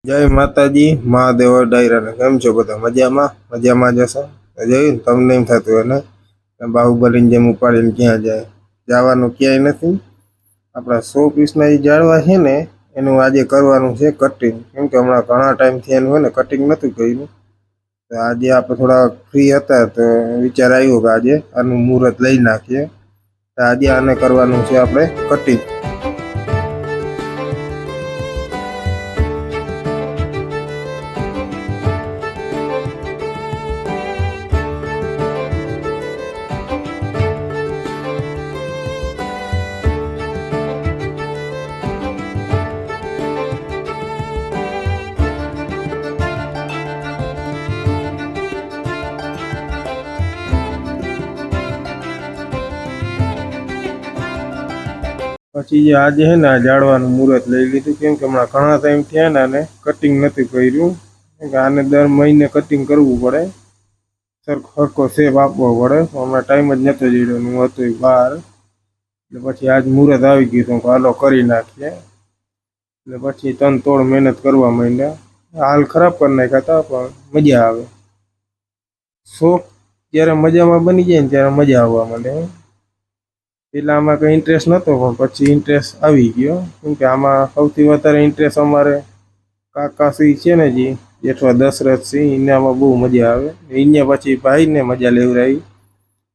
જય માતાજી મહાદેવ ડાયરાને કેમ છો બધા મજામાં જશો જોયું ને તમને એમ થતું હોય ને બાહુબલીની જેમ ઉપાડીને ક્યાં જાય જવાનું ક્યાંય નથી આપણા 100 પીસના એ ઝાડવા છે ને એનું આજે કરવાનું છે કટિંગ કેમ કે હમણાં ઘણા ટાઈમથી એનું હોય ને કટિંગ નહોતું કર્યું તો આજે આપણે થોડા ફ્રી હતા તો વિચાર આવ્યો કે આજે આનું મુહૂર્ત લઈ નાખીએ તો આજે આને કરવાનું છે આપણે કટિંગ પછી જે આજે છે ને આ ઝાડવાનું મુહૂર્ત લઈ લીધું કેમ કે હમણાં ઘણા ટાઈમ થયા ને આને કટિંગ નથી કર્યું કેમ કે આને દર મહિને કટિંગ કરવું પડે સરખો શેપ આપવો પડે હમણાં ટાઈમ જ નહોતો જડ્યો હું હતું બહાર એટલે પછી આજ મુહૂર્ત આવી ગયું તો હાલો કરી નાખીએ એટલે પછી તન તોડ મહેનત કરવા માંડ્યા હાલ ખરાબ કરી નાખ્યા હતા પણ મજા આવે શોખ જ્યારે મજામાં બની જાય ને ત્યારે મજા આવવા માંડે પેલા આમાં કંઈ ઇન્ટરેસ્ટ નહોતો પણ પછી ઇન્ટરેસ્ટ આવી ગયો કેમ કે આમાં સૌથી વધારે ઇન્ટરેસ્ટ અમારે કાકાશ્રી છે ને જે જેઠવા દશરથસિંહ એનામાં બહુ મજા આવે એને પછી ભાઈને મજા લેવડાવી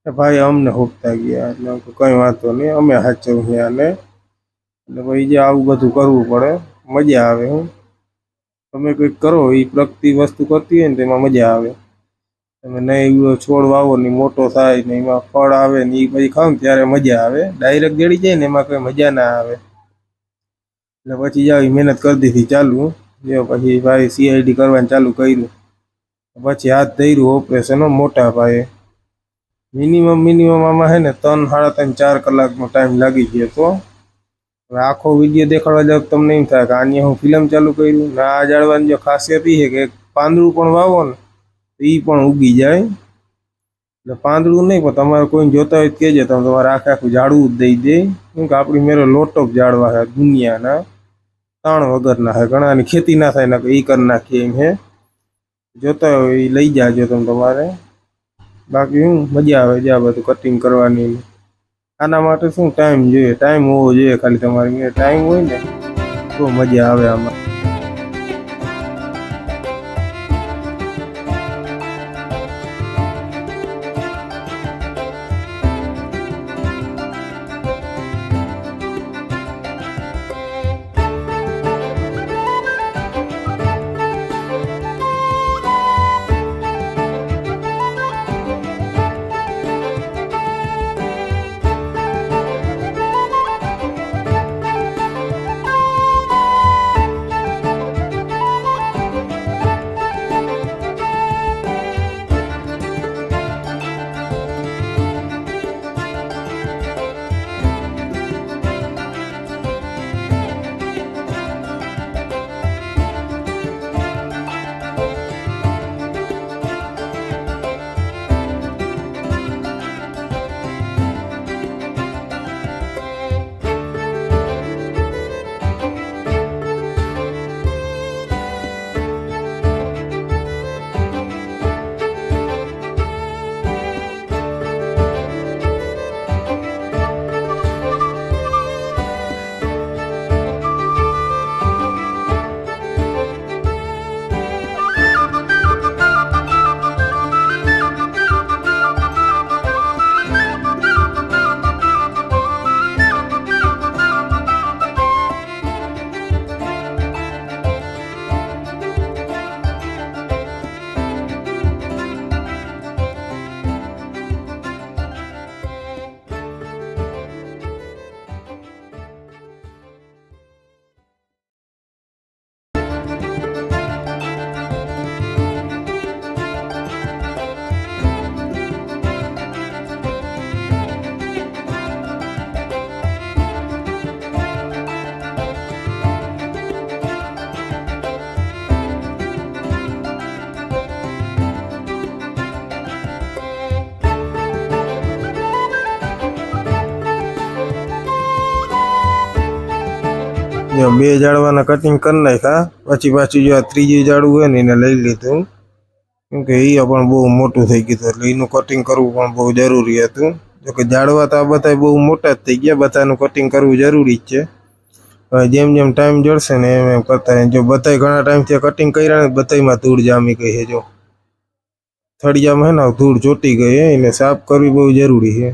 ભાઈ અમને હોપતા ગયા એટલે કંઈ વાંધો નહીં અમે સાચવીએ આને એટલે ભાઈ જે આવું બધું કરવું પડે મજા આવે તમે કંઈક કરો એ પ્રગતિ વસ્તુ કરતી હોય ને તેમાં મજા આવે તમે નહીં છોડ વાવો ને મોટો થાય ને એમાં ફળ આવે ને એ પછી ખાવ ને ત્યારે મજા આવે ડાયરેક્ટ જડી જાય ને એમાં કંઈ મજા ના આવે એટલે પછી જાવ મહેનત કરી દીધી ચાલુ જો પછી ભાઈ સીઆઈડી કરવાનું ચાલુ કર્યું પછી હાથ ધર્યું ઓપરેશન મોટા ભાઈએ મિનિમમ આમાં છે ને 3 સાડા 3 4 કલાકનો ટાઈમ લાગી ગયો તો હવે આખો વિડીયો દેખાડવા જાવ તમને એમ થાય કે આની હું ફિલ્મ ચાલુ કર્યું ને આ ઝાડવાની જો ખાસિયત એ છે કે એક પાંદડું પણ વાવો ને તો એ પણ ઉગી જાય એટલે પાંદડું નહીં પણ તમારે કોઈને જોતા હોય તો કહેજો તમે તમારે આખું ઝાડવું જ દઈ દે કેમ કે આપણી મેરો લોટોપ ઝાડવા છે દુનિયાના તાણ વગરના છે ઘણાની ખેતી ના થાય ને એ કરી નાખીએ એમ હે જોતા હોય એ લઈ જાજો તમે તમારે બાકી શું મજા આવે છે આ બધું કટિંગ કરવાની આના માટે શું ટાઈમ જોઈએ ટાઈમ હોવો જોઈએ ખાલી તમારી ટાઈમ હોય ને તો મજા આવે આમાં જો 2 ઝાડવાના કટિંગ કરી નાખ્યા, પછી પાછું જો આ ત્રીજું ઝાડવું હોય ને એને લઈ લીધું, કેમ કે એ પણ બહુ મોટું થઈ ગયું હતું, એટલે એનું કટિંગ કરવું પણ બહુ જરૂરી હતું. જોકે ઝાડવા તો આ બધા બહુ મોટા જ થઈ ગયા, બધાનું કટિંગ કરવું જરૂરી જ છે. હવે જેમ જેમ ટાઈમ જળશે ને એમ એમ કરતા, જો બધાય ઘણા ટાઈમથી કટિંગ કર્યા ને બધાયમાં ધૂળ જામી ગઈ છે. જો થળિયામાં હે ને ધૂળ ચોટી ગઈ છે, એને સાફ કરવી બહુ જરૂરી છે.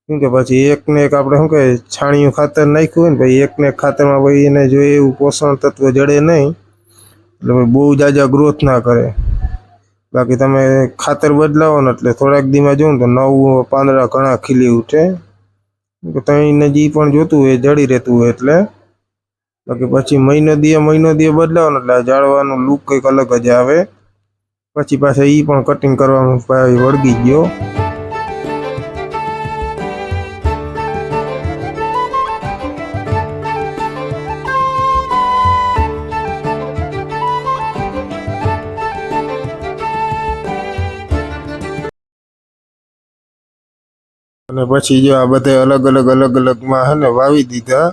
કેમ કે પછી એકને એક આપણે શું કહે છાણિયું ખાતર નાખ્યું હોય ને પછી એકને એક ખાતરમાં પછી એને જોઈએ એવું પોષણ તત્વ જડે નહીં, એટલે બહુ જાજા ગ્રોથ ના કરે. બાકી તમે ખાતર બદલાવો ને એટલે થોડાક દીમાં જોઉં તો નવું પાંદડા ઘણા ખીલી ઉઠે, તઈને જે પણ જોતું હોય જડી રહેતું હોય એટલે. બાકી પછી મહિનો દીએ બદલાવો ને એટલે ઝાડવાનું લુક કંઈક અલગ જ આવે. પછી પાછા એ પણ કટિંગ કરવામાં વળગી ગયો. અને પછી જો આ બધા અલગ અલગમાં હે ને વાવી દીધા,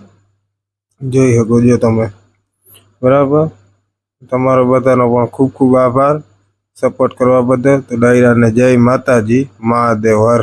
જોઈ શકો છો તમે. બરાબર, તમારો બધાનો પણ ખૂબ ખૂબ આભાર સપોર્ટ કરવા બદલ. તો ડાયરાને જય માતાજી, મહાદેવ હર.